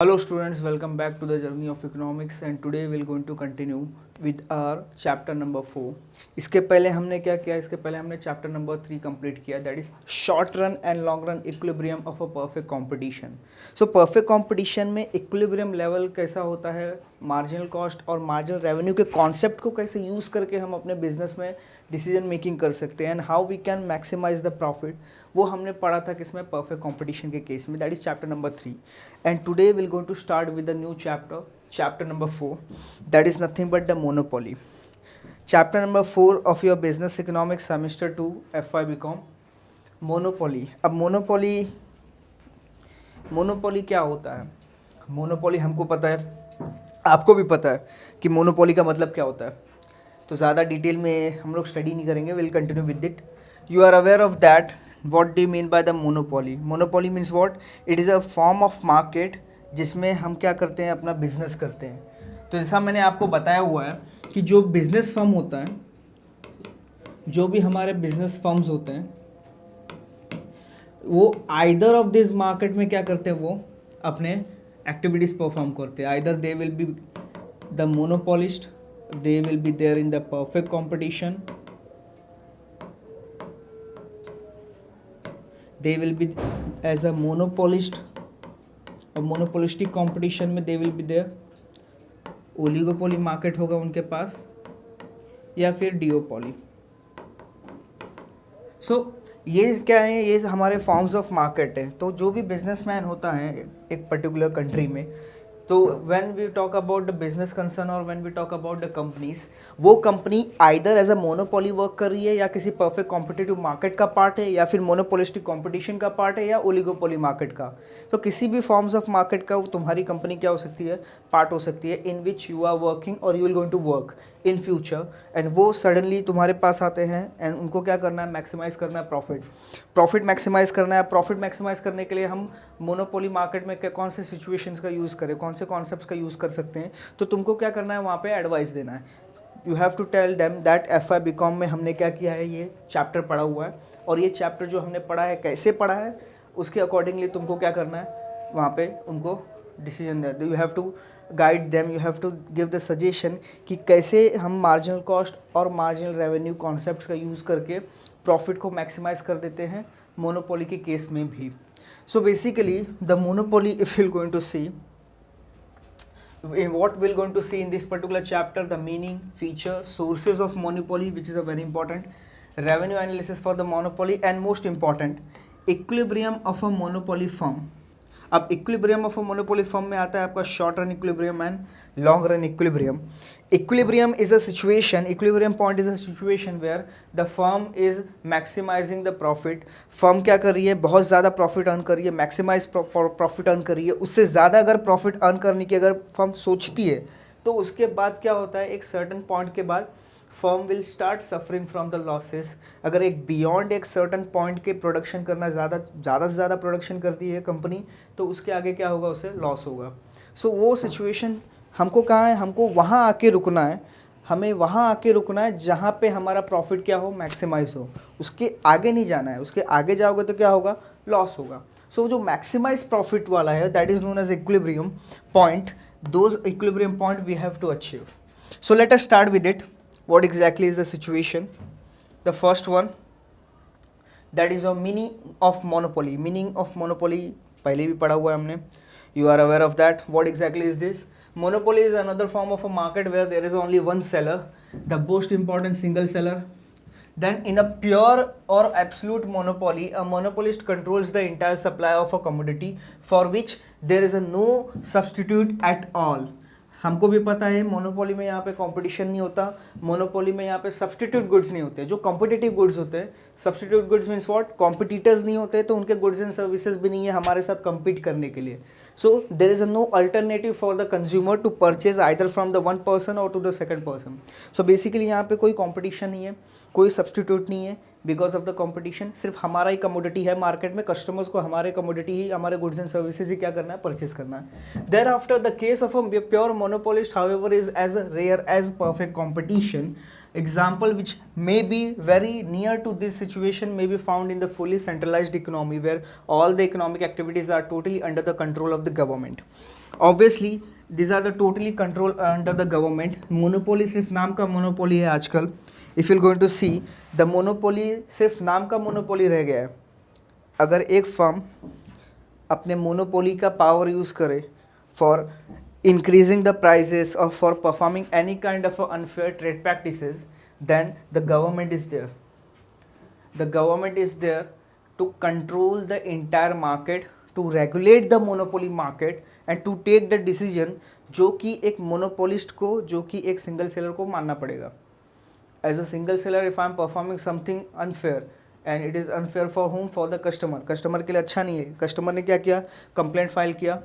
Hello students, welcome back to the journey of economics and today we're going to continue with our chapter number 4. इसके पहले हमने क्या किया? इसके पहले हमने चैप्टर नंबर 3 कंप्लीट किया, that is short run and long run equilibrium of a perfect competition. So perfect competition में इक्विलिब्रियम लेवल कैसा होता है, मार्जिनल कॉस्ट और मार्जिनल रेवेन्यू के कॉन्सेप्ट को कैसे यूज़ करके हम अपने बिजनेस में डिसीजन मेकिंग कर सकते हैं and how we can maximize the profit, वो हमने पढ़ा था किसमें, परफेक्ट कंपटीशन के केस में, that is chapter number 3. And today will going to start with the new chapter number 4, that is nothing but the monopoly. Chapter number 4 of your business economics semester 2 FY BCom, monopoly. अब monopoly क्या होता है? Monopoly हमको पता है, आपको भी पता है कि मोनोपोली का मतलब क्या होता है, तो ज़्यादा डिटेल में हम लोग स्टडी नहीं करेंगे, will continue with it. You are aware of that what do you mean by the monopoly? Monopoly means what? It is a form of market जिसमें हम क्या करते हैं, अपना बिजनेस करते हैं. तो जैसा मैंने आपको बताया हुआ है कि जो बिजनेस फर्म होता है, जो भी हमारे बिजनेस फर्म्स होते हैं, वो आइदर ऑफ दिस मार्केट में क्या करते हैं, वो अपने एक्टिविटीज़ परफॉर्म करते हैं. Either they will be the monopolist, they will be there in the perfect competition, they will be as a monopolist, और मोनोपोलिस्टिक कंपटीशन में they will be there, oligopoly market होगा उनके पास, या फिर डिओपोली. सो ये क्या है, ये हमारे फॉर्म्स ऑफ मार्केट है. तो जो भी बिजनेसमैन होता है एक पर्टिकुलर कंट्री में, तो when we talk about the business concern और when we talk about the companies, वो company either as a monopoly work कर रही है, या किसी परफेक्ट कॉम्पिटिटिव मार्केट का पार्ट है, या फिर मोनोपोलिस्टिक कंपटीशन का पार्ट है, या ओलिगोपोली मार्केट का. तो किसी भी फॉर्म्स ऑफ मार्केट का तुम्हारी कंपनी क्या हो सकती है, पार्ट हो सकती है, in which you are working और you will going to work in future. And वो सडनली तुम्हारे पास आते हैं एंड उनको क्या करना है, मैक्सिमाइज करना है प्रॉफिट मैक्सिमाइज करना है. प्रॉफिट मैक्सिमाइज करने के लिए हम मोनोपोली मार्केट में कौन से सिचुएशंस का यूज़ करें, कौन से कॉन्सेप्ट्स का यूज़ कर सकते हैं, तो तुमको क्या करना है, वहाँ पे एडवाइस देना है. You have to tell them that FY BCom में हमने क्या किया है, ये चैप्टर पढ़ा हुआ है, और ये चैप्टर जो हमने पढ़ा है कैसे पढ़ा है, उसके अकॉर्डिंगली तुमको क्या करना है, वहाँ पे उनको डिसीजन दे. You have to guide them, you have to give the suggestion कि कैसे हम मार्जिनल कॉस्ट और मार्जिनल रेवेन्यू कॉन्सेप्ट्स का यूज़ करके प्रॉफिट को मैक्सिमाइज कर देते हैं मोनोपोली के केस में भी. So basically the monopoly, if you're going to see, in what we're going to see in this particular chapter, the meaning, feature, sources of monopoly, which is a very important, revenue analysis for the monopoly, and most important, equilibrium of a monopoly firm. अब equilibrium of a monopoly firm में आता है आपका short run equilibrium and long run equilibrium. Equilibrium is a situation, equilibrium point is a situation where the firm is maximizing the profit. Firm क्या कर रही है, बहुत ज़्यादा प्रॉफिट अर्न कर रही है, मैक्सिमाइज प्रॉफिट अर्न कर रही है. उससे ज़्यादा अगर प्रॉफिट अर्न करने की अगर फर्म सोचती है, तो उसके बाद क्या होता है, एक सर्टन पॉइंट के बाद firm will start suffering from the losses. अगर एक बियॉन्ड एक सर्टन पॉइंट के प्रोडक्शन करना ज़्यादा से ज़्यादा प्रोडक्शन करती है कंपनी, तो उसके आगे क्या होगा, उसे लॉस होगा. सो वो सिचुएशन हमको कहाँ है, हमको वहाँ आके रुकना है, हमें वहाँ आके रुकना है जहाँ पे हमारा प्रॉफिट क्या हो, मैक्सिमाइज हो. उसके आगे नहीं जाना है, उसके आगे जाओगे तो क्या होगा, लॉस होगा. सो जो मैक्सिमाइज प्रॉफिट वाला है, that is known as equilibrium point. Those equilibrium point we have to achieve. So let us start with it. What exactly is the situation? The first one, that is a meaning of monopoly. Meaning of monopoly पहले भी पढ़ा हुआ है हमने. You are aware of that. What exactly is this? Monopoly is another form of a market where there is only one seller, the most important single seller. Then in a pure or absolute monopoly, a monopolist controls the entire supply of a commodity for which there is a no substitute at all. हमको भी पता है monopoly में यहाँ पे competition नहीं होता, monopoly में यहाँ पे सब्सटीट्यूट गुड्स नहीं होते. जो कॉम्पिटिटिव गुड्स होते हैं, substitute goods means what, competitors नहीं होते, तो उनके गुड्स एंड सर्विसेज भी नहीं है हमारे साथ कम्पीट करने के लिए. So there is a no alternative for the consumer to purchase either from the one person और to the second person. So basically यहाँ पे कोई कॉम्पिटिशन नहीं है, कोई सब्सटीट्यूट नहीं है. बिकॉज ऑफ द कॉम्पिटिशन सिर्फ हमारा ही कमोडिटी है मार्केट में, कस्टमर्स को हमारे कमोडिटी ही, हमारे गुड्स एंड सर्विसेज ही क्या करना है, परचेज करना है. There after the case of a pure monopolist however is as rare as perfect competition. Example which may be very near to this situation may be found in the fully centralized economy where all the economic activities are totally under the control of the government. Obviously these are the totally control under the government. Monopoly सिर्फ नाम का monopoly है आजकल. If you going to see the monopoly सिर्फ नाम का monopoly रह गया है. अगर एक फर्म अपने मोनोपोली का पावर यूज़ करे for increasing the prices or for performing any kind of unfair trade practices, then the government is there. The government is there to control the entire market, to regulate the monopoly market and to take the decision जो कि एक monopolist को, जो कि एक single seller को मानना पड़ेगा. As a single seller, if I am performing something unfair and it is unfair for whom? For the customer. Customer के लिए अच्छा नहीं है. Customer ने क्या किया? Complaint file किया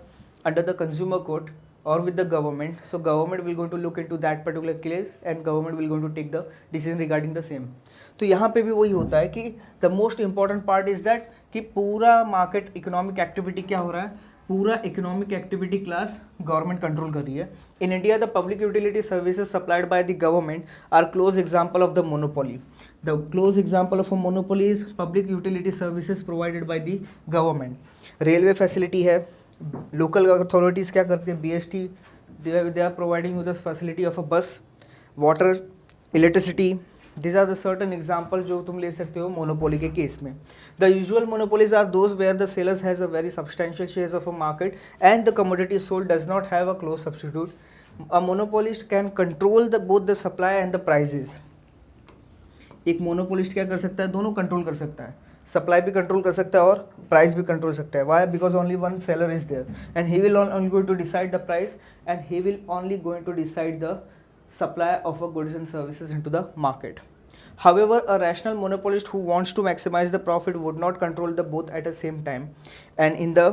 under the consumer court or with the government. So government will going to look into that particular case and government will going to take the decision regarding the same. तो यहाँ पे भी वही होता है कि the most important part is that कि पूरा market economic activity क्या हो रहा है, पूरा economic activity class government control कर रही है. In India the public utility services supplied by the government are close example of the monopoly. The close example of a monopoly is public utility services provided by the government. Railway facility है. Local authorities क्या करती है, BST they are providing you the facility of a bus. Water, electricity, this are the certain example जो तुम ले सकते हो monopoly के केस में. The usual monopolies are those where the sellers has a very substantial shares of a market and the commodity sold does not have a close substitute. A monopolist can control the both the supply and the prices. एक monopolist क्या कर सकता है, दोनों control कर सकता है. Supply भी कंट्रोल कर सकता है और प्राइस भी कंट्रोल सकता है. Why? Because only one seller is there and he will only going to decide the price and he will only going to decide the supply of a goods and services into the market. However, a rational monopolist who wants to maximize the profit would not control the both at the same time. And in the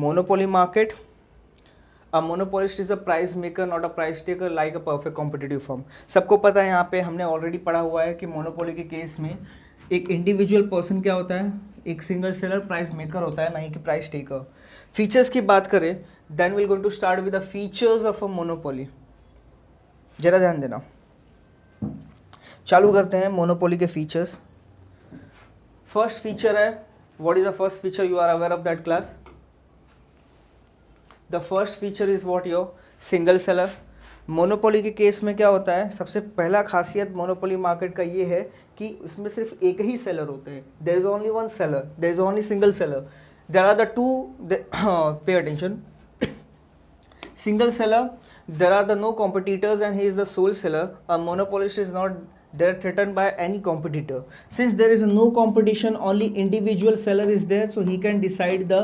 monopoly market, a monopolist is a price maker, not a price taker like a perfect competitive firm. सबको पता है, यहाँ पे हमने already पढ़ा हुआ है कि मोनोपोली के केस में एक इंडिविजुअल पर्सन क्या होता है, एक सिंगल सेलर प्राइस मेकर होता है, नहीं कि प्राइस टेकर. फीचर्स की बात करें, then will going to start with the features of a monopoly. जरा ध्यान देना. चालू करते हैं मोनोपोली के फीचर्स. फर्स्ट फीचर है, what is the first feature, you are aware of that class. The first feature is what, your single seller. Monopoly के case में क्या होता है, सबसे पहला खासियत मोनोपोली मार्केट का ये है कि इसमें सिर्फ एक ही सेलर होते हैं. There is only one seller, there is only single seller. There are the two, pay attention, single seller, there are the no competitors and he is the sole seller. A monopolist is not there threatened by any competitor. Since there is no competition, only individual seller is there, so he can decide the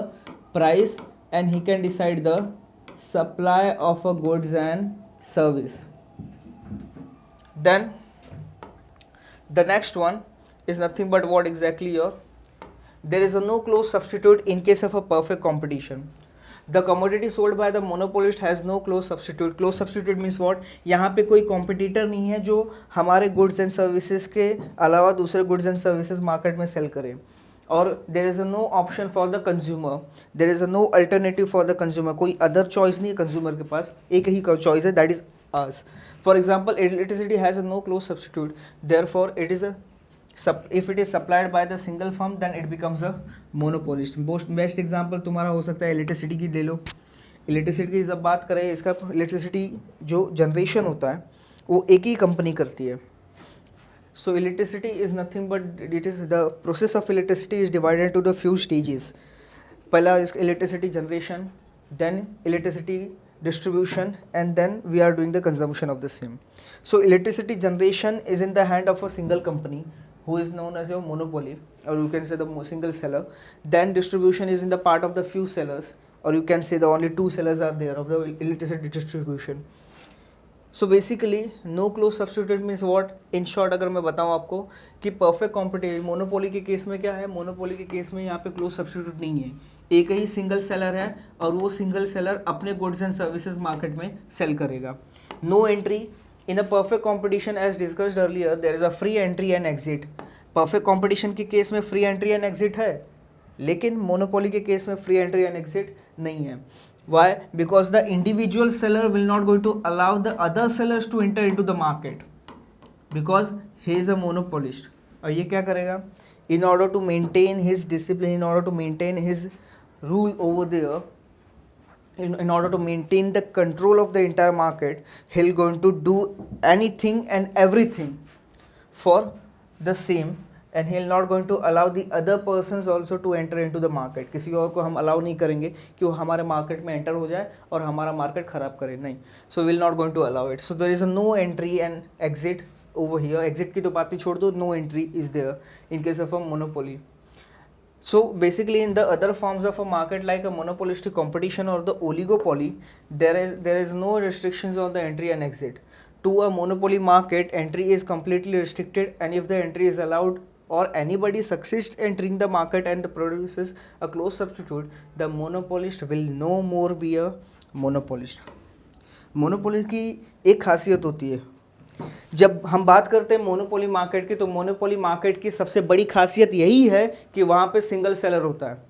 price and he can decide the supply of a goods and service. Then the next one is nothing but what exactly your, there is a no close substitute in case of a perfect competition. The commodity sold by the monopolist has no close substitute. Close substitute means what? यहाँ पे कोई competitor नहीं है जो हमारे goods and services के अलावा दूसरे goods and services मार्केट में सेल करे. और there is a no option for the consumer. There is a no alternative for the consumer. कोई other choice नहीं है consumer के पास, एक ही choice है, that is us. For example, electricity has a no close substitute. Therefore, it is a if it is supplied by the single firm, then it becomes a monopolist. Best example तुम्हारा हो सकता है electricity की ले लो. Electricity की जब बात करें, इसका इलेक्ट्रिसिटी जो जनरेशन होता है वो एक ही कंपनी करती है. So electricity is nothing but it is the process of electricity is divided to the few stages. पहला is electricity generation, then electricity distribution, and then we are doing the consumption of the same. So electricity generation is in the hand of a single company who is known as a monopoly, or you can say the single seller. Then distribution is in the part of the few sellers, or you can say the only two sellers are there of the electricity distribution. So basically no close substitute means what? In short अगर मैं बताऊँ आपको कि perfect competition, monopoly के case में क्या है, monopoly के केस में यहाँ पे क्लोज सब्स्टिट्यूट नहीं है, एक ही सिंगल सेलर है और वो सिंगल सेलर अपने गुड्स एंड सर्विसेज मार्केट में सेल करेगा. No entry in a perfect competition. As discussed earlier, there is a free entry and exit. Perfect competition के केस में फ्री एंट्री एंड एग्जिट है, लेकिन मोनोपोली के case में free entry and exit नहीं है. Why? Because the individual seller will not going to allow the other sellers to enter in to the market because he is a monopolist. और ये क्या करेगा? In order to maintain his discipline, in order to maintain his rule over there, in order to maintain the control of the entire market, he'll going to do anything and everything for the same, and he'll not going to allow the other persons also to enter into the market. किसी और को हम allow नहीं करेंगे कि वो हमारे market में एंटर हो जाए और हमारा मार्केट ख़राब करे, नहीं. So will not going to allow it. So there is a no entry and exit over here. Exit की तो बात ही छोड़ दो, no entry is there in case of a monopoly. So basically in the other forms of a market like a monopolistic competition or the oligopoly, there is no restrictions on the entry and exit. To a monopoly market, entry is completely restricted, and if the entry is allowed or anybody succeeds entering the market and produces a close substitute, the monopolist will no more be a monopolist. Monopoly की एक खासियत होती है, जब हम बात करते हैं मोनोपोली मार्केट की, तो मोनोपोली मार्केट की सबसे बड़ी खासियत यही है कि वहाँ पे सिंगल सेलर होता है.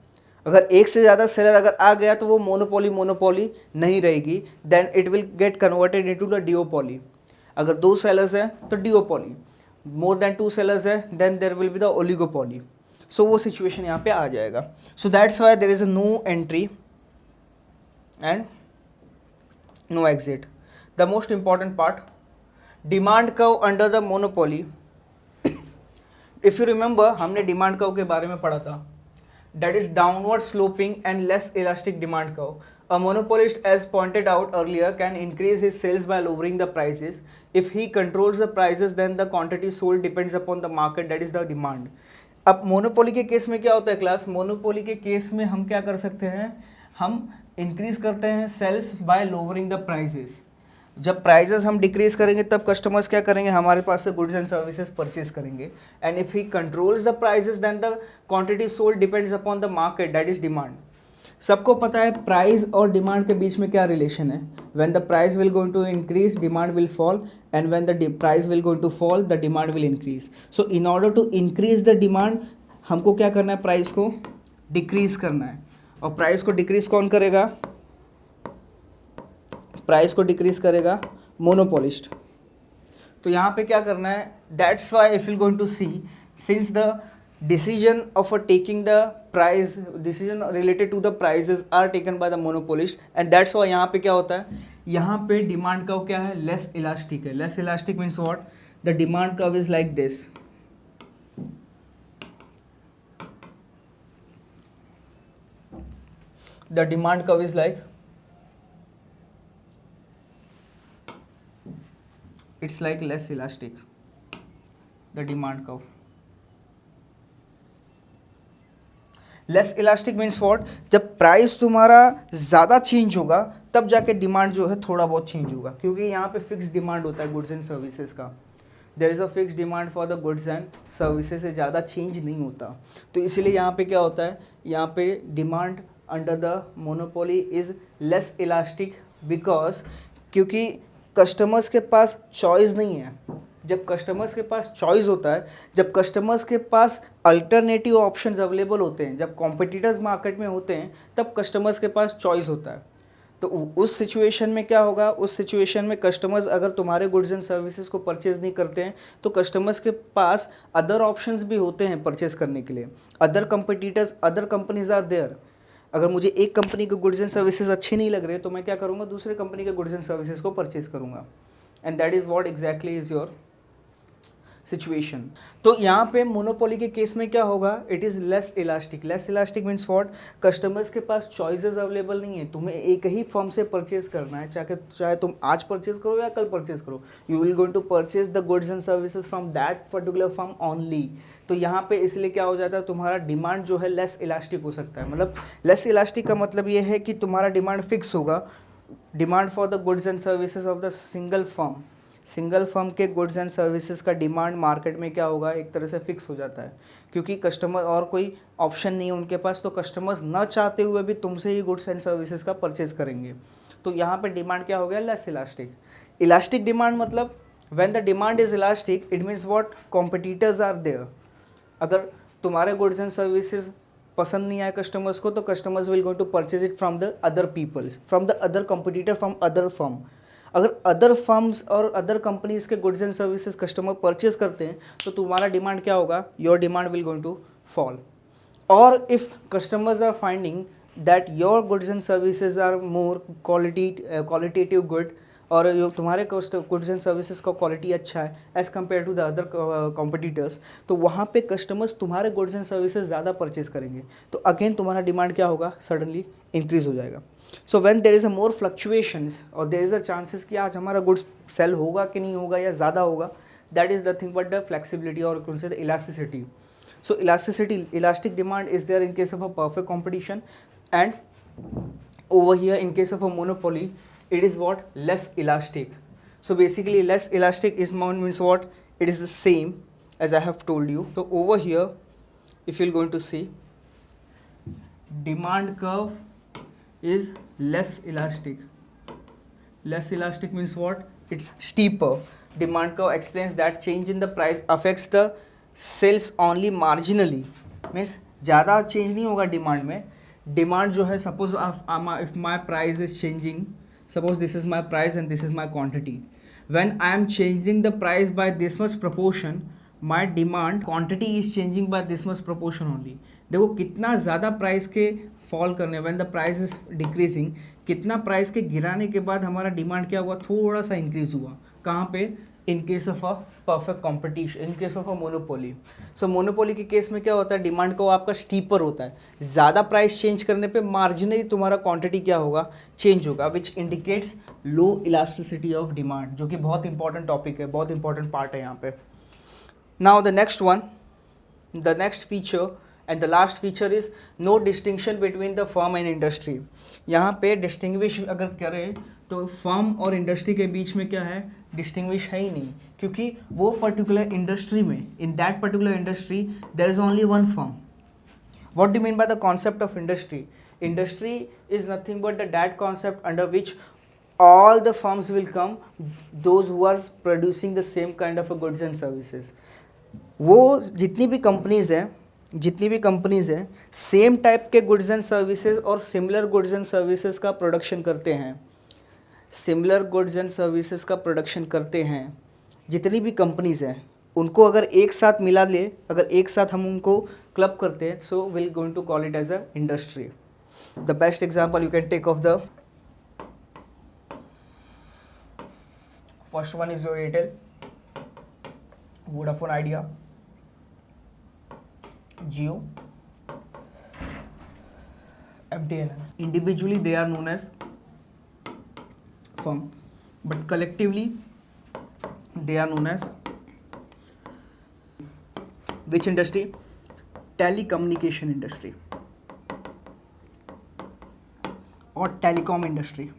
अगर एक से ज़्यादा सेलर अगर आ गया तो वो मोनोपोली नहीं रहेगी, then it will get converted into the duopoly. अगर 2 सेलर्स हैं तो डिओपोली, मोर देन 2 सेलर्स हैं then there will be the oligopoly. So वो सिचुएशन यहाँ पे आ जाएगा. So that's why there is a no entry and no exit. The most important part, demand curve under the monopoly. If you remember, हमने demand curve के बारे में पढ़ा था. That is downward sloping and less elastic demand curve. A monopolist, as pointed out earlier, can increase his sales by lowering the prices. If he controls the prices then the quantity sold depends upon the market, that is the demand. अब monopoly के case में क्या होता है class? Monopoly के case में हम क्या कर सकते हैं? हम इंक्रीज करते हैं sales by lowering the prices. जब प्राइजेस हम डिक्रीज करेंगे तब कस्टमर्स क्या करेंगे? हमारे पास से गुड्स एंड सर्विसेज परचेज करेंगे. And if he controls the prices then the quantity sold depends upon the market, that is demand. सबको पता है प्राइस और डिमांड के बीच में क्या रिलेशन है. When the price will going to increase, demand will fall, and when the price will going to fall, the demand will increase. So in order to increase the demand, हमको क्या करना है? Price को decrease करना है. और price को decrease कौन करेगा? प्राइस को डिक्रीज करेगा मोनोपोलिस्ट. तो यहाँ पे क्या करना है? That's why if you going to see, since the decision of taking the price, decision related to the prices are taken by the monopolist, and that's why यहाँ पे क्या होता है? यहाँ पे डिमांड कर्व क्या है? लेस इलास्टिक है. Less elastic means what? The demand curve is like this. The demand curve is like, it's like less elastic, the demand curve. Less elastic means what? जब प्राइस तुम्हारा ज़्यादा change होगा तब जाके demand जो है थोड़ा बहुत चेंज होगा, क्योंकि यहाँ पे फिक्स डिमांड होता है गुड्स एंड सर्विसेज का. There is a fix demand for the goods and services से ज़्यादा चेंज नहीं होता. तो इसलिए यहाँ पे क्या होता है? यहाँ पे demand under the monopoly is less elastic, because क्योंकि कस्टमर्स के पास चॉइस नहीं है. जब कस्टमर्स के पास चॉइस होता है, जब कस्टमर्स के पास अल्टरनेटिव ऑप्शंस अवेलेबल होते हैं, जब कॉम्पिटिटर्स मार्केट में होते हैं, तब कस्टमर्स के पास चॉइस होता है. तो उस सिचुएशन में क्या होगा? उस सिचुएशन में कस्टमर्स अगर तुम्हारे गुड्स एंड सर्विसेज को परचेज नहीं करते हैं तो कस्टमर्स के पास अदर ऑप्शंस भी होते हैं परचेज करने के लिए. Other competitors, other companies are there. अगर मुझे एक कंपनी के गुड्स एंड सर्विसेज अच्छे नहीं लग रहे तो मैं क्या करूँगा? दूसरे कंपनी के गुड्स एंड सर्विसेज को परचेज करूँगा. And that is what exactly is your situation. तो यहाँ पे मोनोपोली के केस में क्या होगा? It is less elastic. Less elastic means what? Customers के पास चॉइसेस अवेलेबल नहीं है. तुम्हें एक ही फर्म से परचेज करना है, चाहे तुम आज परचेज करो या कल परचेज करो. You will going to purchase the goods and services from that particular firm only. तो यहाँ पे इसलिए क्या हो जाता है? तुम्हारा डिमांड जो है लेस इलास्टिक हो सकता है. मतलब लेस इलास्टिक का मतलब ये है कि तुम्हारा डिमांड फिक्स होगा. Demand for the goods and services of the single firm, single firm के गुड्स एंड सर्विसेज का डिमांड मार्केट में क्या होगा? एक तरह से फिक्स हो जाता है, क्योंकि कस्टमर और कोई ऑप्शन नहीं है उनके पास. तो कस्टमर्स न चाहते हुए भी तुमसे ही गुड्स एंड सर्विसेज का परचेज करेंगे. तो यहाँ पे डिमांड क्या हो गया? Less elastic. इलास्टिक डिमांड मतलब when the demand is elastic, it means what? Competitors are there. अगर तुम्हारे गुड्स एंड सर्विसेज पसंद नहीं आए कस्टमर्स को, तो customers will going to purchase it from the other peoples, from the other competitor, from other firm. अगर other firms और other companies के goods and services customer purchase करते हैं तो तुम्हारा डिमांड क्या होगा? Your demand will going to fall. और if customers are finding that your goods and services are more qualitative good, और जो तुम्हारे गुड्स एंड सर्विसेज का क्वालिटी अच्छा है as compare to the other competitors, तो वहाँ पे कस्टमर्स तुम्हारे गुड्स एंड सर्विसेज ज़्यादा परचेज करेंगे, तो अगेन तुम्हारा डिमांड क्या होगा, सडनली इंक्रीज हो जाएगा. So when there is a more fluctuations और देयर इज़ अ चांसेस कि आज हमारा गुड्स सेल होगा कि नहीं होगा या ज़्यादा होगा, that is the thing but the flexibility और कौन से the elasticity. So elastic demand is there in case of a perfect competition, and over here in case of a monopoly, it is what, less elastic. So basically less elastic is means what, it is the same as I have told you. So over here, if you're going to see, demand curve is less elastic. Less elastic means what, it's steeper. Demand curve explains that change in the price affects the sales only marginally, means ज़्यादा change नहीं होगा demand में. Demand जो है, suppose if my price is changing, suppose this is my price and this is my quantity, when I am changing the price by this much proportion, my demand quantity is changing by this much proportion only. देखो कितना ज़्यादा price के fall करने, when the price is decreasing, कितना price के गिराने के बाद हमारा डिमांड क्या हुआ, थोड़ा सा इंक्रीज हुआ. कहाँ पे, in case of a perfect competition, in case of a monopoly. So monopoly के केस में क्या होता है, डिमांड का वो आपका स्टीपर होता है. ज़्यादा प्राइस चेंज करने पे मार्जिनली तुम्हारा क्वांटिटी क्या होगा, चेंज होगा, which indicates low elasticity of demand, जो कि बहुत इंपॉर्टेंट टॉपिक है, बहुत इंपॉर्टेंट पार्ट है यहाँ पे. Now the next one, the next feature and the last feature is no distinction between the firm and industry. यहाँ पे डिस्टिंग्विश अगर करें तो फर्म और इंडस्ट्री के बीच में क्या है, डिस्टिंग्विश है ही नहीं, क्योंकि वो पर्टिकुलर इंडस्ट्री में, in that particular industry there is only one firm. What do mean by the concept of industry? Industry is nothing but the that concept under which all the firms will come, those who are producing the same kind of a goods and services. वो जितनी भी companies हैं same type के goods and services और similar goods and services का production करते हैं, similar goods and services का प्रोडक्शन करते हैं. जितनी भी कंपनीज हैं उनको अगर एक साथ मिला ले, अगर एक साथ हम उनको क्लब करते हैं, so will going to call it as a industry. The best example you can take of the first one is your Airtel, Vodafone Idea, Jio, MTNL. Individually they are known as firm, but collectively they are known as which industry? Telecommunication industry or telecom industry.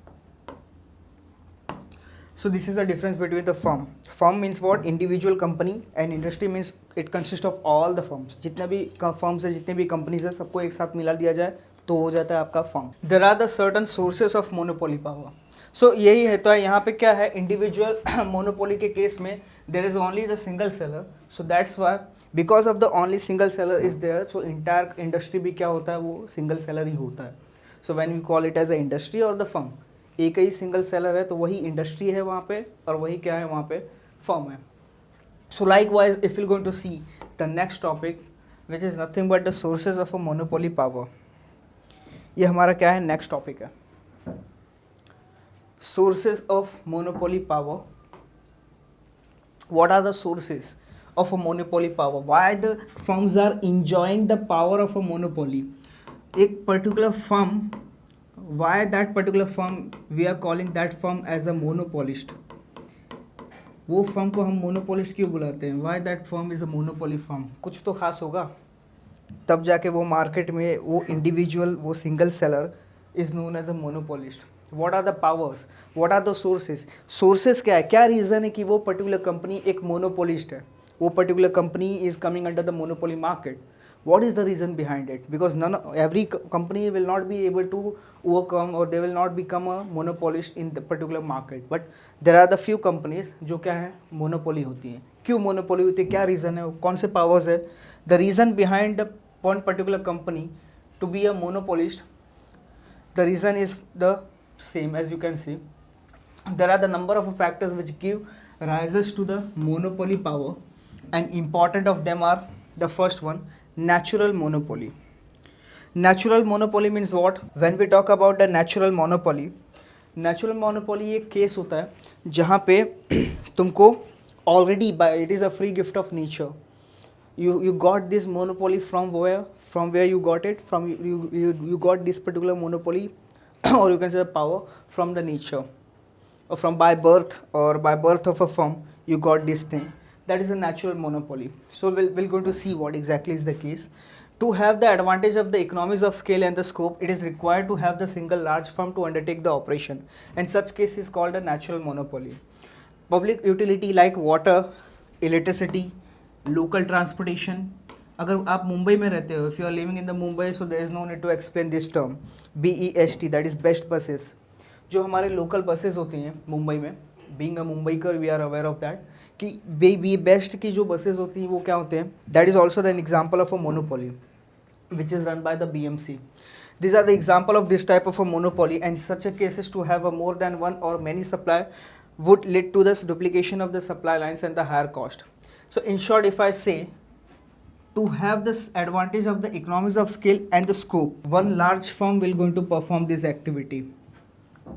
So this is the difference between the firm. Firm means what? Individual company, and industry means it consists of all the firms. जितने भी firms है, जितने भी companies है, सबको एक साथ मिला दिया जाए तो हो जाता है आपका firm. There are the certain sources of monopoly power. So यही है, तो यहाँ पे क्या है, individual monopoly के केस में there is only the single seller. So that's why because of the only single seller is there, so entire industry भी क्या होता है, वो single seller ही होता है. So when we call it as a industry or the firm, एक ही single seller है तो वही इंडस्ट्री है वहाँ पे, और वही क्या है वहाँ पे, फर्म है. So likewise if you going to see the next topic which is nothing but the sources of a monopoly power. ये हमारा क्या है, नेक्स्ट टॉपिक है, sources of monopoly power. What are the sources of a monopoly power? Why the firms are enjoying the power of a monopoly? एक particular firm, why that particular firm, we are calling that firm as a monopolist. वो firm को हम monopolist क्यों बुलाते हैं? why that firm is a monopoly firm? कुछ तो खास होगा, तब जाके वो मार्केट में वो इंडिविजुअल, वो single seller is known as a monopolist. What are the powers, what are the sources? Sources क्या है, क्या रीज़न है कि वो पर्टिकुलर कंपनी एक मोनोपोलिस्ट है, वो particular company is coming under the monopoly market? What is the reason behind it? Because every company will not be able to overcome, or they will not become a monopolist in the particular market. But there are the few companies जो क्या है, monopoly होती हैं. क्यों monopoly होती है, क्या reason है, कौन से powers है? The reason behind the one particular company to be a monopolist, the reason is the same as you can see. There are the number of factors which give rises to the monopoly power, and important of them are the first one, natural monopoly. Natural monopoly means what? When we talk about the natural monopoly, natural monopoly एक case होता है जहाँ पे तुमको already by it is a free gift of nature. You got this monopoly from where you got it from. You got this particular monopoly or you can say the power from the nature, or from by birth, or by birth of a firm you got this thing. That is a natural monopoly. So we'll going to see what exactly is the case. To have the advantage of the economies of scale and the scope, it is required to have the single large firm to undertake the operation, and such case is called a natural monopoly. Public utility like water, electricity, local transportation. अगर आप मुंबई में रहते हो, if you are living in the Mumbai, so there is no need to explain this term, BEST, that is best buses. जो हमारे local buses होती हैं मुंबई में, being a Mumbaikar we are aware of that कि बी बेस्ट की जो buses होती हैं वो क्या होते हैं. That is also an example of a monopoly which is run by the BMC. These are the example of this type of a monopoly, and such a cases to have a more than one or many supply would lead to this duplication of the supply lines and the higher cost. So in short, if I say to have this advantage of the economies of scale and the scope, one large firm will going to perform this activity.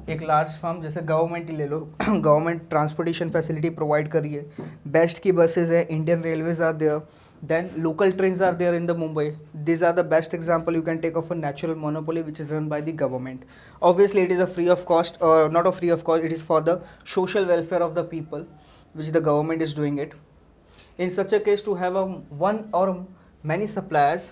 एक large firm जैसे government ही ले लो, government transportation facility provide कर रही है, बेस्ट की buses है, Indian railways are there, then local trains are there in the Mumbai. This are the best example you can take of a natural monopoly which is run by the government. Obviously it is a free of cost, और not a free of cost, it is for the social welfare of the people which the government is doing it. In such a case, to have a one or many suppliers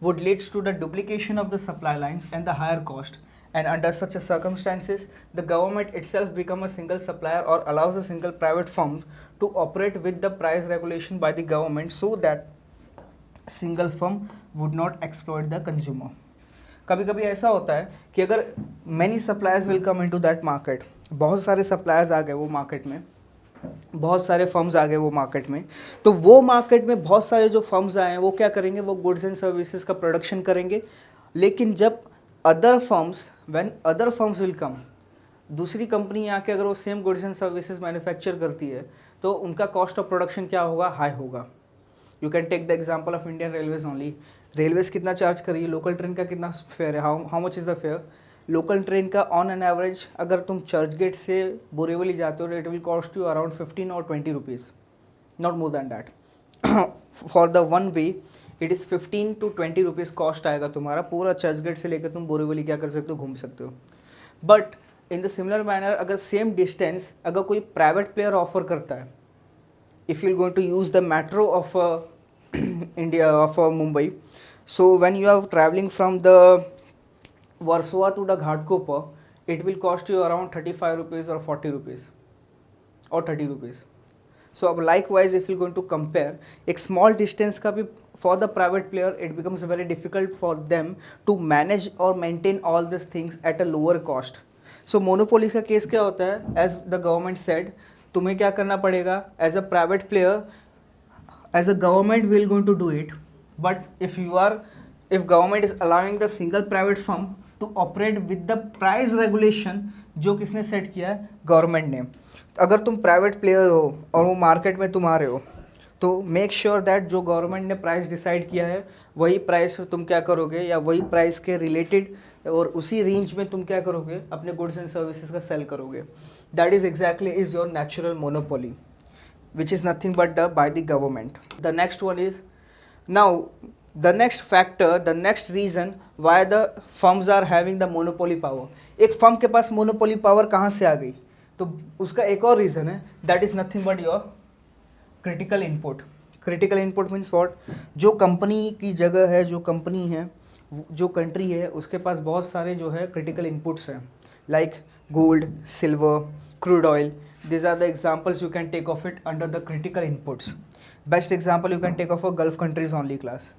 would leads to the duplication of the supply lines and the higher cost. And under such a circumstances, the government itself become a single supplier or allows a single private firm to operate with the price regulation by the government, so that single firm would not exploit the consumer. कभी कभी ऐसा होता है कि अगर many suppliers will come into that market, बहुत सारे suppliers आ गए वो मार्केट में, बहुत सारे फर्म्स आ गए वो मार्केट में, तो वो मार्केट में बहुत सारे जो फर्म्स आए हैं वो क्या करेंगे, वो गुड्स एंड सर्विसेज का प्रोडक्शन करेंगे. लेकिन जब other firms, when other firms will come, दूसरी कंपनी आके अगर वो same goods and services manufacture करती है तो उनका कॉस्ट ऑफ प्रोडक्शन क्या होगा, हाई होगा. You can take the example of Indian Railways only. Railways कितना चार्ज करिए, लोकल ट्रेन का कितना फेयर है, how much is the fare. Local train का ऑन एन एवरेज अगर तुम चर्च गेट से बोरीवली जाते हो, it will cost you around 15 और 20 rupees, not more than that. For the one way it is 15 to 20 rupees cost आएगा तुम्हारा, पूरा चर्च गेट से लेकर तुम बोरीवली क्या कर सकते हो, घूम सकते हो. But in the similar manner अगर सेम डिस्टेंस अगर कोई प्राइवेट प्लेयर ऑफर करता है, if you going to use the metro of India of Mumbai, so when you are travelling from the Warsaw to the Ghatkopar, it will cost you around 35 rupees or 40 rupees or 30 rupees. So likewise if you're going to compare एक small distance का भी for the private player it becomes very difficult for them to manage or maintain all these things at a lower cost. So monopoly का case क्या होता है, as the government said, तुम्हें क्या करना पड़ेगा as a private player, as a government will going to do it, but if government is allowing the single private firm to operate with the price regulation, जो किसने set किया है, government ने. अगर तुम प्राइवेट प्लेयर हो और वो मार्केट में तुम आ रहे हो, तो मेक श्योर दैट जो गवर्नमेंट ने प्राइस डिसाइड किया है वही प्राइस तुम क्या करोगे, या वही प्राइस के रिलेटेड और उसी रेंज में तुम क्या करोगे, अपने गुड्स एंड सर्विसेज का सेल करोगे. That is exactly is your natural monopoly which is nothing but by the government. The next one is now the next factor, the next reason why the firms are having the monopoly power. एक firm के पास monopoly power कहाँ से आ गई, तो उसका एक और reason है, that is nothing but your critical input. Critical input means what, जो कंपनी की जगह है, जो कंपनी है, जो कंट्री है, उसके पास बहुत सारे जो है क्रिटिकल इनपुट्स हैं, like gold, silver, crude oil. These are the examples you can take of it under the critical inputs. Best example you can take of a Gulf countries only class.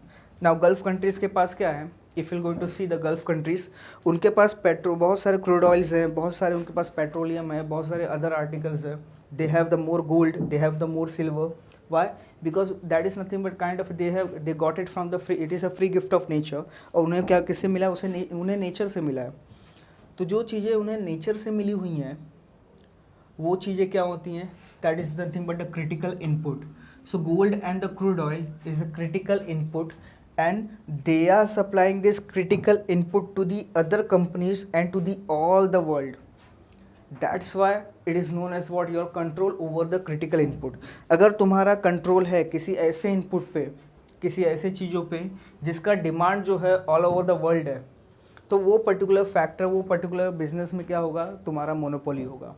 Now Gulf countries के पास क्या है, if you're going to see the Gulf countries, उनके पास petrol, बहुत सारे crude oils हैं, बहुत सारे उनके पास पेट्रोलियम है, बहुत सारे अदर आर्टिकल्स है. They have the more gold, they have the more silver. Why? Because that is nothing but kind of they got it from the free, it is a free gift of nature. और उन्हें क्या किससे मिला, उन्हें nature से मिला है. तो जो चीज़ें उन्हें नेचर से मिली हुई हैं वो चीज़ें क्या होती हैं, that is nothing but a critical input. So gold and the crude oil is a critical input and they are supplying this critical input to the other companies and to the all the world. That's why it is known as what your control over the critical input. अगर तुम्हारा control है किसी ऐसे input पे, किसी ऐसे चीज़ों पे जिसका डिमांड जो है ऑल ओवर द वर्ल्ड है, तो वो पर्टिकुलर फैक्टर, वो पर्टिकुलर बिजनेस में क्या होगा, तुम्हारा मोनोपोली होगा.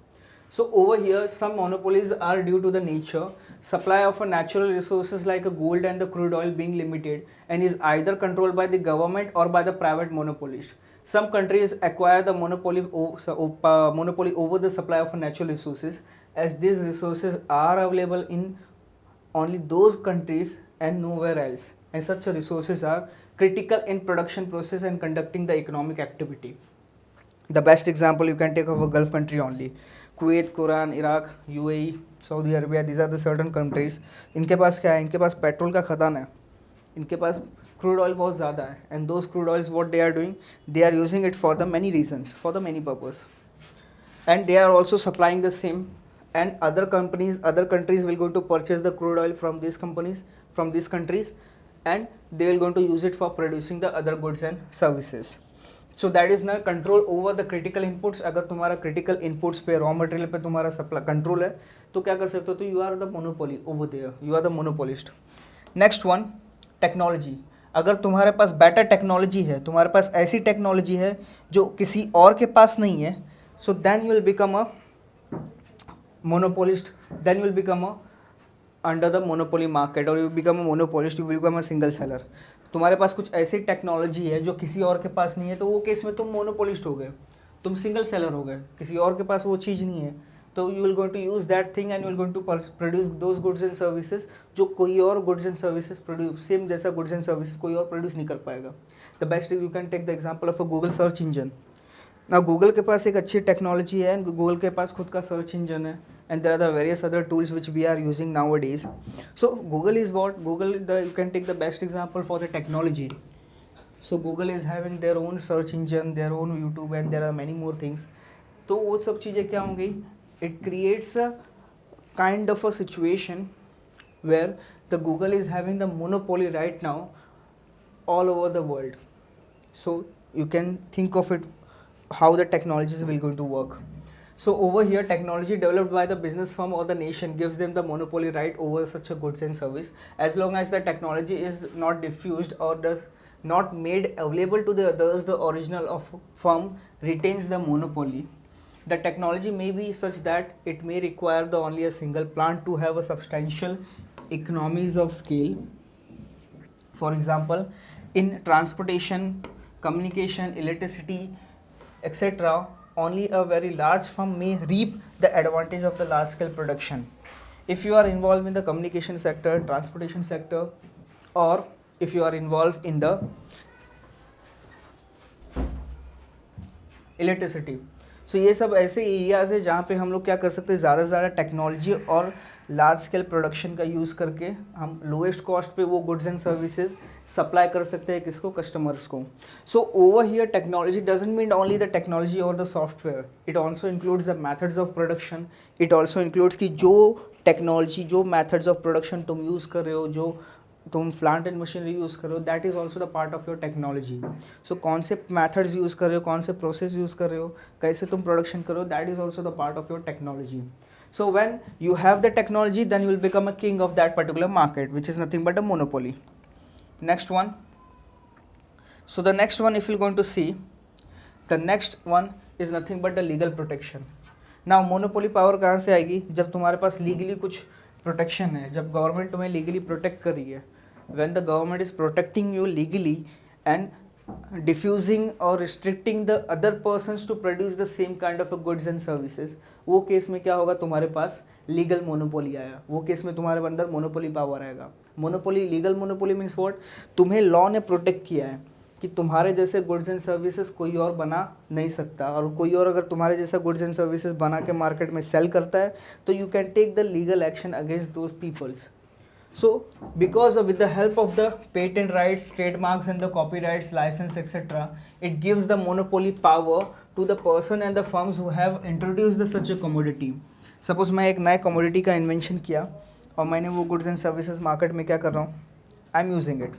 So over here some monopolies are due to the nature, supply of a natural resources like a gold and the crude oil being limited and is either controlled by the government or by the private monopolist. Some countries acquire the monopoly over the supply of natural resources, as these resources are available in only those countries and nowhere else, and such resources are critical in production process and conducting the economic activity. The best example you can take of a Gulf country only. Kuwait, Quran, Iraq, UAE, Saudi Arabia, these are the certain countries. इनके पास क्या है, इनके पास petrol का खदान है, इनके पास crude oil बहुत ज़्यादा है, and those crude oils what they are doing, they are using it for the many reasons, for the many purpose, and they are also supplying the same, and other companies, other countries will going to purchase the crude oil from these companies, from these countries, and they will going to use it for producing the other goods and services. So that is ना control over the critical inputs. अगर तुम्हारा critical inputs पे, raw material पे तुम्हारा supply control है, तो क्या कर सकते हो, तो you are the monopoly over there, you are the monopolist. Next one, technology. अगर तुम्हारे पास बेटर टेक्नोलॉजी है, तुम्हारे पास ऐसी टेक्नोलॉजी है जो किसी और के पास नहीं है, so then you will become a monopolist, then you will become a under the monopoly market, और you become a monopolist, you become a single seller. तुम्हारे पास कुछ ऐसी टेक्नोलॉजी है जो किसी और के पास नहीं है, तो वो केस में तुम मोनोपोलिस्ट हो गए, तुम सिंगल सेलर हो गए. किसी और के पास वो चीज़ नहीं है, तो you will going to use that thing and you will going to produce those goods and services जो कोई और goods and services produce, same जैसा गुड्स एंड सर्विसेज कोई और प्रोड्यूस नहीं कर पाएगा. The best you can take the example of a Google search engine. ना गूगल के पास एक अच्छी टेक्नोलॉजी है, एंड गूगल के पास खुद का सर्च इंजन है, and there are the various other tools which we are using nowadays. So Google is what, Google, you can take the best example for the technology. So Google is having their own search engine, their own YouTube, and there are many more things. तो वो सब चीज़ें क्या होंगी, it creates a kind of a situation where the Google is having the monopoly right now all over the world. So you can think of it how the technologies will going to work. So over here, technology developed by the business firm or the nation gives them the monopoly right over such a goods and service, as long as the technology is not diffused or does not made available to the others. The original of firm retains the monopoly. The technology may be such that it may require the only a single plant to have a substantial economies of scale. For example, in transportation, communication, electricity, etc., only a very large firm may reap the advantage of the large scale production. If you are involved in the communication sector, transportation sector, or if you are involved in the electricity, so ये सब ऐसे areas है जहाँ पे हम लोग क्या कर सकते हैं, ज़्यादा से ज़्यादा टेक्नोलॉजी और लार्ज स्केल प्रोडक्शन का यूज़ करके हम लोएस्ट कॉस्ट पे वो गुड्स एंड सर्विसेज सप्लाई कर सकते हैं, किसको, कस्टमर्स को. So over here technology doesn't mean only the technology और the software, it also includes the methods of production. It also includes कि जो टेक्नोलॉजी, जो मैथड्स ऑफ प्रोडक्शन तुम यूज़ कर रहे हो, जो तुम प्लांट एंड मशीनरी यूज़ कर रहे हो, that is also the part of your technology. So कौन से मैथड्स यूज़ कर रहे हो, कौन से प्रोसेस यूज़ कर रहे हो, कैसे तुम प्रोडक्शन करो, that is also the part of your technology. So when you have the technology, then you will become a king of that particular market, which is nothing but a monopoly. Next one. So the next one, if you're going to see, the next one is nothing but the legal protection. Now monopoly power कहाँ से आएगी, जब तुम्हारे पास legally कुछ protection है, जब government तुम्हें legally protect कर रही है. When the government is protecting you legally and diffusing or restricting the other persons to produce the same kind of a goods and services, वो केस में क्या होगा, तुम्हारे पास लीगल मोनोपोली आया, वो केस में तुम्हारे अंदर मोनोपोली पावर आएगा. Monopoly, legal monopoly means what, तुम्हें लॉ ने प्रोटेक्ट किया है कि तुम्हारे जैसे गुड्स एंड सर्विसेज कोई और बना नहीं सकता, और कोई और अगर तुम्हारे जैसा गुड्स एंड सर्विसेज बना के मार्केट में सेल करता है, तो you can take the legal action against those peoples. So because with the help of the patent rights, trademarks and the copyrights, license, etc., it gives the monopoly power to the person and the firms who have introduced the such a commodity. Suppose मैं एक नए commodity का invention किया और मैंने वो goods and services market में क्या कर रहा हूँ, I am using it.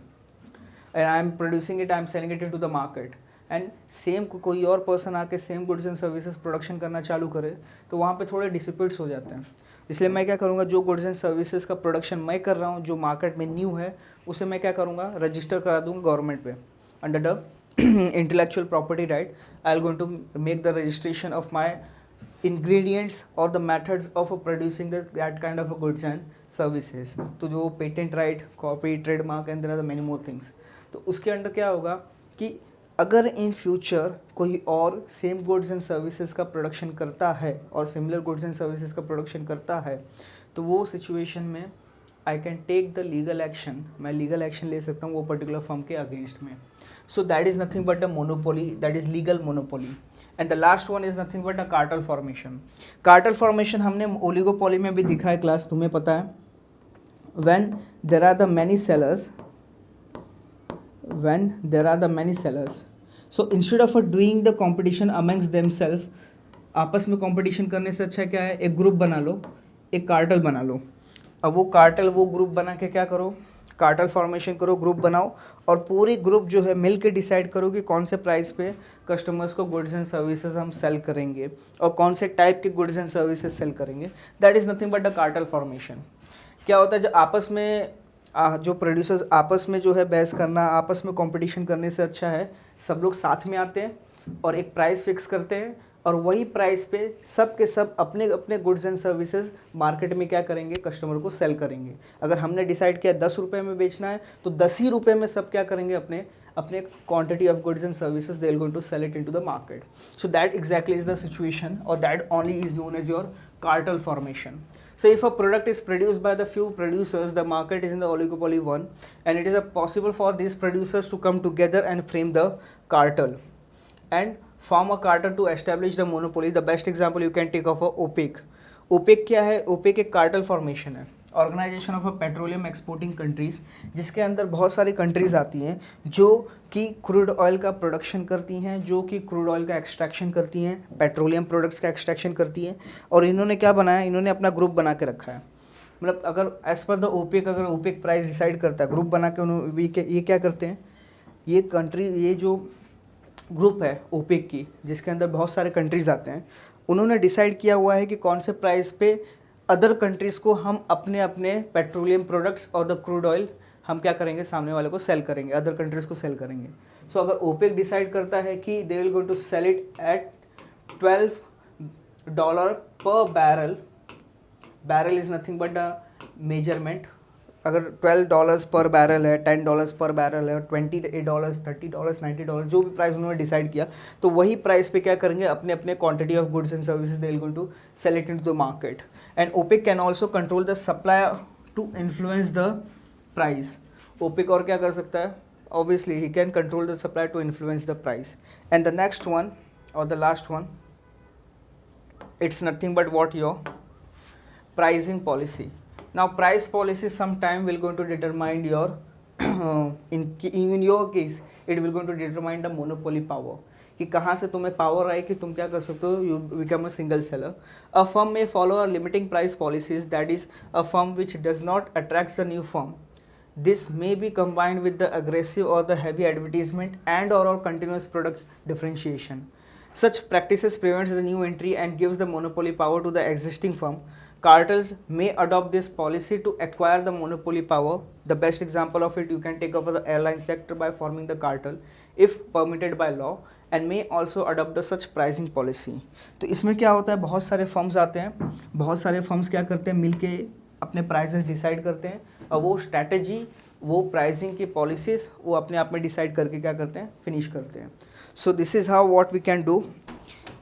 And I am producing it, I am selling it into the market, and same कोई और पर्सन आके same goods and services production करना चालू करे तो वहाँ पे थोड़े डिस्प्यूट्स हो जाते हैं। इसलिए मैं क्या करूँगा, जो गुड्स एंड सर्विसेज का प्रोडक्शन मैं कर रहा हूँ जो मार्केट में न्यू है उसे मैं क्या करूँगा, रजिस्टर करा दूँगा गवर्नमेंट पे under the intellectual property right. I'll going to make the registration of my ingredients or the methods of producing that kind of a goods and services. तो जो patent right, copy, trademark and there are many more things. तो उसके under क्या होगा कि अगर इन future कोई और सेम गुड्स एंड सर्विसेज का प्रोडक्शन करता है और सिमिलर गुड्स एंड सर्विसेज का प्रोडक्शन करता है तो वो सिचुएशन में I can take the legal action, मैं लीगल एक्शन ले सकता हूँ वो पर्टिकुलर फर्म के अगेंस्ट में। So that is nothing but a monopoly, that is legal monopoly. And the last one is nothing but a cartel formation. Cartel formation हमने oligopoly में भी दिखा है क्लास, तुम्हें पता है। When there are the many sellers, when there are the many sellers, so instead of doing the competition amongst themselves, आपस में कंपटीशन करने से अच्छा क्या है, एक ग्रुप बना लो, एक कार्टेल बना लो। अब वो कार्टेल, वो ग्रुप बना के क्या करो, कार्टेल फॉर्मेशन करो, ग्रुप बनाओ और पूरी ग्रुप जो है मिल के डिसाइड करो कि कौन से प्राइस पे कस्टमर्स को गुड्स एंड सर्विसेज हम सेल करेंगे और कौन से टाइप के गुड्स एंड सर्विसेज सेल करेंगे। That is nothing but a cartel formation. क्या होता है, जब आपस में जो प्रोड्यूसर्स आपस में जो है बहस करना, आपस में कंपटीशन करने से अच्छा है सब लोग साथ में आते हैं और एक प्राइस फिक्स करते हैं और वही प्राइस पे सब के सब अपने अपने गुड्स एंड सर्विसेज मार्केट में क्या करेंगे, कस्टमर को सेल करेंगे। अगर हमने डिसाइड किया 10 रुपये में बेचना है तो 10 ही रुपये में सब क्या करेंगे, अपने अपने quantity of goods and services they are going to sell it into the market. So that exactly is the situation और that only is known as your cartel formation. So if a product is produced by the few producers, the market is in the oligopoly one, and it is possible for these producers to come together and frame the cartel and form a cartel to establish the monopoly. The best example you can take of a OPEC. OPEC क्या है? OPEC एक cartel formation है, organisation of a petroleum exporting countries, जिसके अंदर बहुत सारी countries आती हैं जो कि क्रूड ऑयल का प्रोडक्शन करती हैं, जो कि क्रूड ऑयल का एक्सट्रैक्शन करती हैं, पेट्रोलियम प्रोडक्ट्स का एक्सट्रैक्शन करती हैं। और इन्होंने क्या बनाया, इन्होंने अपना ग्रुप बना के रखा है। मतलब अगर एज पर द ओपेक, अगर ओपेक प्राइस डिसाइड करता है, ग्रुप बना के उन्होंने ये क्या करते हैं, ये कंट्री, ये जो ग्रुप है ओपेक की, जिसके अंदर बहुत सारे कंट्रीज़ आते हैं, उन्होंने डिसाइड किया हुआ है कि कौन से प्राइस पे अदर कंट्रीज़ को हम अपने अपने पेट्रोलियम प्रोडक्ट्स और द क्रूड ऑयल हम क्या करेंगे, सामने वाले को सेल करेंगे, अदर कंट्रीज़ को सेल करेंगे। सो अगर ओपेक डिसाइड करता है कि they will going to sell it at $12 per barrel, barrel is nothing but a measurement. अगर $12 पर बैरल है, $10 पर बैरल है, $28, $30, $90, जो भी प्राइस उन्होंने डिसाइड किया, तो वही प्राइस पे क्या करेंगे, अपने अपने quantity of goods and services they will going to sell it into the market. And OPEC can also control the supply to influence the price. OPEC और क्या कर सकता है, obviously he can control the supply to influence the price. And the next one और the last one, it's nothing but what your pricing policy. Now price policy sometime will going to determine your in your case it will going to determine the monopoly power, कि कहाँ से तुम्हें power आए कि तुम क्या कर सकते हो, you become a single seller. A firm may follow a limiting price policies, that is a firm which does not attract the new firm. This may be combined with the aggressive or the heavy advertisement and or continuous product differentiation. Such practices prevents the new entry and gives the monopoly power to the existing firm. Cartels may adopt this policy to acquire the monopoly power. The best example of it you can take over the airline sector by forming the cartel if permitted by law, and may also adopt the such pricing policy. तो इसमें क्या होता है, बहुत सारे firms आते हैं, बहुत सारे फर्म्स क्या करते हैं, मिलके अपने प्राइसेस डिसाइड करते हैं और वो स्ट्रैटेजी, वो प्राइसिंग की पॉलिसीज़ वो अपने आप में डिसाइड करके क्या करते हैं, फिनिश करते हैं। So this is how what we can do.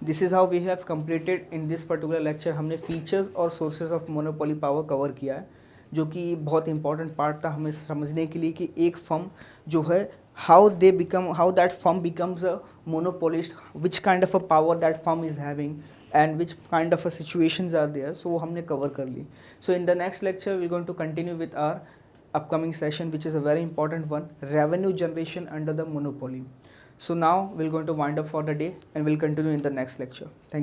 This is how we have completed in this particular lecture. हमने फीचर्स और sources of monopoly power cover किया है, जो कि बहुत इंपॉर्टेंट पार्ट था हमें समझने के लिए कि एक फर्म जो है how that firm becomes a monopolist, which kind of a power that firm is having and which kind of a situations are there. So वो हमने कवर कर ली. So in the next lecture we are going to continue with our upcoming session, which is a very important one, revenue generation under the monopoly. So now we're going to wind up for the day and we'll continue in the next lecture. Thank you.